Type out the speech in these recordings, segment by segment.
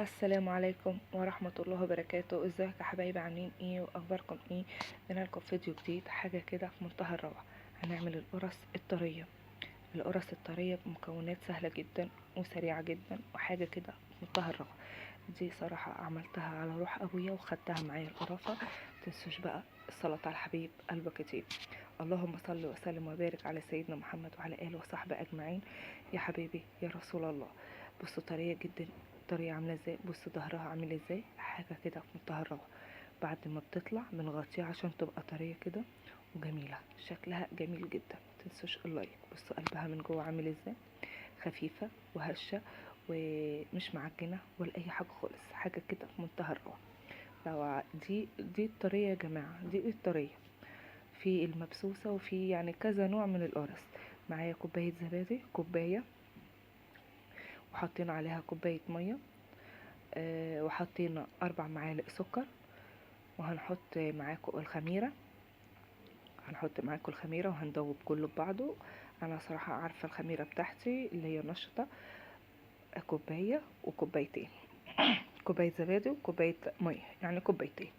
السلام عليكم ورحمة الله وبركاته. ازيك يا حبايبي؟ عاملين ايه واخباركم ايه؟ جينا لكم فيديو جديد، حاجة كده في منتهى الروعة. هنعمل القرص الطرية. القرص الطرية بمكونات سهلة جدا وسريعة جدا وحاجة كده في منتهى الروعة. دي صراحة عملتها على روح ابويا وخدتها معايا القرافة. متنسوش بقى الصلاة على الحبيب قلبك كتير. اللهم صل وسلم وبارك على سيدنا محمد وعلى اله وصحبه اجمعين. يا حبيبي يا رسول الله. بصوا طرية جدا، طرية عاملة ازاي، بصوا ظهرها عامل ازاي، حاجة كده في منتهى الروعة. بعد ما بتطلع بنغطيها عشان تبقى طرية كده وجميلة، شكلها جميل جدا. متنسوش اللايك. بصوا قلبها من جوه عامل ازاي، خفيفة وهشة ومش معجنة ولا اي حاجة خالص، حاجة كده في منتهى الروعة. لو دي الطرية يا جماعة، دي الطرية. في المبسوسة وفي يعني كذا نوع من القرص. معايا كوباية زبادي، كوباية، وحطينا عليها كوباية مية، وحطينا 4 معالق سكر. وهنحط معاكم الخميرة، وهندوب كله ببعضه. انا صراحة عارفة الخميرة بتاعتي اللي هي نشطة. كوباية وكوبايتين، كوباية زبادي وكوباية مية، يعني كوبايتين.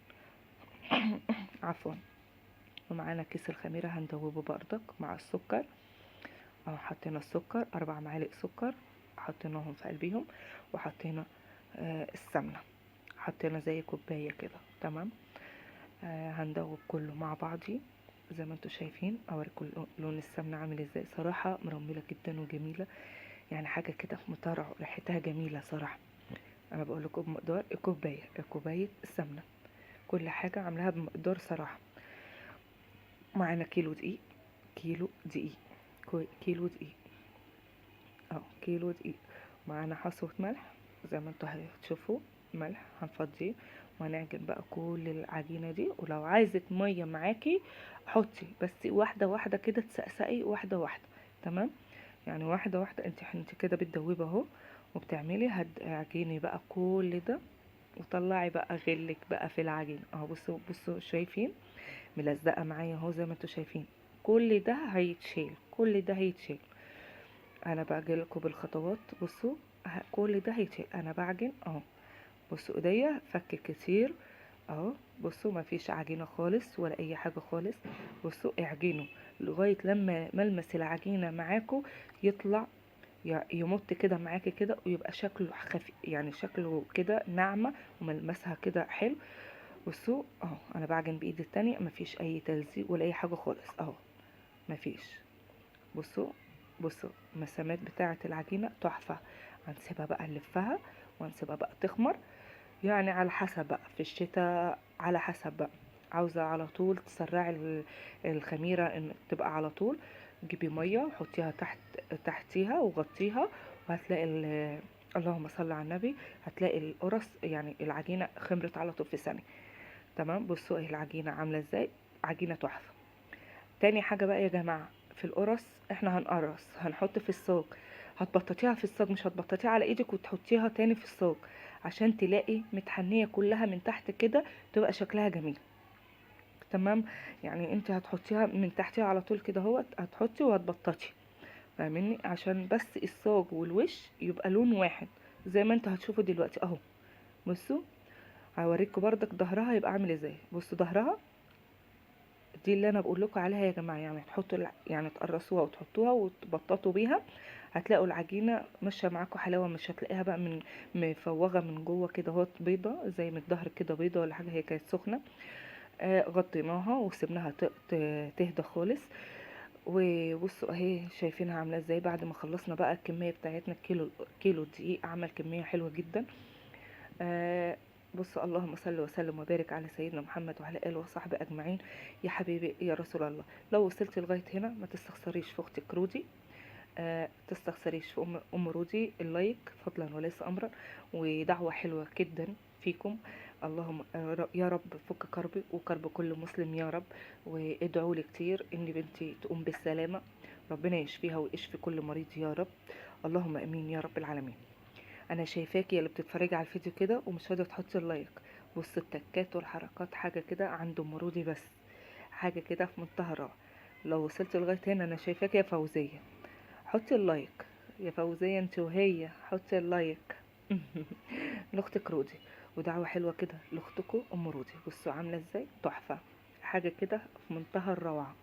عفوا. ومعانا كيس الخميرة هندوبه برضك مع السكر. اهو حطينا السكر، 4 معالق سكر حطيناهم في قلبيهم. وحطينا السمنة، حطينا زي كوباية كده. تمام. هندوب كله مع بعضي زي ما انتوا شايفين. اوريكم لون السمنة عامل ازاي، صراحة مرملة جدا وجميلة، يعني حاجة كده في مطرح، ريحتها جميلة صراحة. انا بقول لكم بمقدار كوباية السمنة، كل حاجة عاملاها بمقدار صراحة. معانا كيلو دقيق، كيلو دقيق، كيلو دقيق، كيلو دقيق. معانا حصوة ملح زي ما انتوا هتشوفوا، ملح هنفضيه. وهنعجن بقى كل العجينة دي، ولو عايزة مية معاكي حطي، بس واحدة واحدة كده، تسقسقي واحدة واحدة. تمام، يعني واحدة واحدة. انت كده بتدوبي اهو، وبتعملي هتعجني بقى كل ده، وطلعي بقى غلك بقى في العجين اهو. بصوا شايفين ملزقة معايا اهو زي ما انتوا شايفين. كل ده هيتشيل، كل ده هيتشيل. انا بعجلكوا بالخطوات. بصوا كل ده هيتشيل، انا بعجن اهو. بصوا ايديا فك كتير اهو. بصوا ما فيش عجينه خالص ولا اي حاجه خالص. بصوا اعجنوا لغايه لما ملمس العجينه معاكوا يطلع، يمط كده معاكي كده، ويبقى شكله خفيف، يعني شكله كده ناعمه وملمسها كده حلو. بصوا اهو، انا بعجن بايدي التانية، مفيش اي تلزيق ولا اي حاجه خالص اهو، مفيش. بصوا، بصوا المسامات بتاعه العجينه تحفه. هنسيبها بقى نلفها، وهنسيبها بقى تخمر، يعني على حسب بقى في الشتاء، على حسب بقى. عاوزة على طول تسرعي الخميرة ان تبقى على طول، جيبي مية حطيها تحتيها وغطيها، وهتلاقي اللهم صل على النبي، هتلاقي القرص يعني العجينة خمرت على طول في ثانية. تمام. بصوا ايه العجينة عاملة ازاي، عجينة تحفة. تاني حاجة بقى يا جماعة، في القرص احنا هنقرص، هنحط في الصاج. هتبططيها في الصاج، مش هتبططيها على ايدك وتحطيها تاني في الصاج، عشان تلاقي متحنية كلها من تحت كده، تبقى شكلها جميل. تمام. يعني انت هتحطيها من تحتها على طول كده اهوت، هتحطي وهتبططي، فاهميني؟ عشان بس الصاج والوش يبقى لون واحد زي ما انتوا هتشوفوا دلوقتي اهو. بصوا هوريكم بردك ظهرها يبقى عامل ازاي. بصوا ظهرها دي اللي انا بقول لكم عليها يا جماعه، يعني تحطوا يعني تقرصوها وتحطوها وتبططوا بيها، هتلاقوا العجينه ماشيه معاكم حلاوه، مش هتلاقيها بقى من مفوغه من جوه كده اهوت، بيضه زي من الظهر كده، بيضه ولا حاجه، هي كانت سخنه. غطيناها وسبناها تهدى خالص. وبصوا اهي شايفينها عامله ازاي. بعد ما خلصنا بقى الكميه بتاعتنا، كيلو دقيق عمل كميه حلوه جدا. بصوا اللهم صل وسلم وبارك على سيدنا محمد وعلى اله وصحبه اجمعين. يا حبيبي يا رسول الله، لو وصلت لغايه هنا ما تستخسريش في اختك رودي، تستخسريش في ام رودي اللايك فضلا وليس امرا، ودعوه حلوه جدا فيكم. اللهم يا رب فك كربي وكرب كل مسلم يا رب. وادعوا لي كتير ان بنتي تقوم بالسلامه، ربنا يشفيها ويشفي كل مريض يا رب. اللهم امين يا رب العالمين. انا شايفاكي اللي بتتفرجي على الفيديو كده ومش راضيه تحطي اللايك. بص التكات والحركات حاجه كده عند ام رودي، بس حاجه كده في منتهى الروعه. لو وصلت لغايه هنا انا شايفاكي يا فوزيه، حطي اللايك. يا فوزيه انت وهي، حطي اللايك. لاختك رودي، ودعوة حلوة كده لاختكم ام رودي. بصوا عاملة ازاي تحفة، حاجة كده في منتهى الروعة.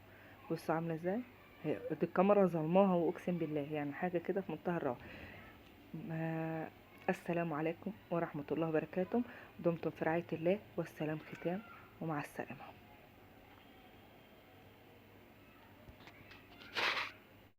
بصوا عاملة ازاي، هي دي الكاميرا ظلماها واقسم بالله، يعني حاجة كده في منتهى الروعة. السلام عليكم ورحمة الله وبركاته. دمتم في رعاية الله، والسلام ختام، ومع السلامة.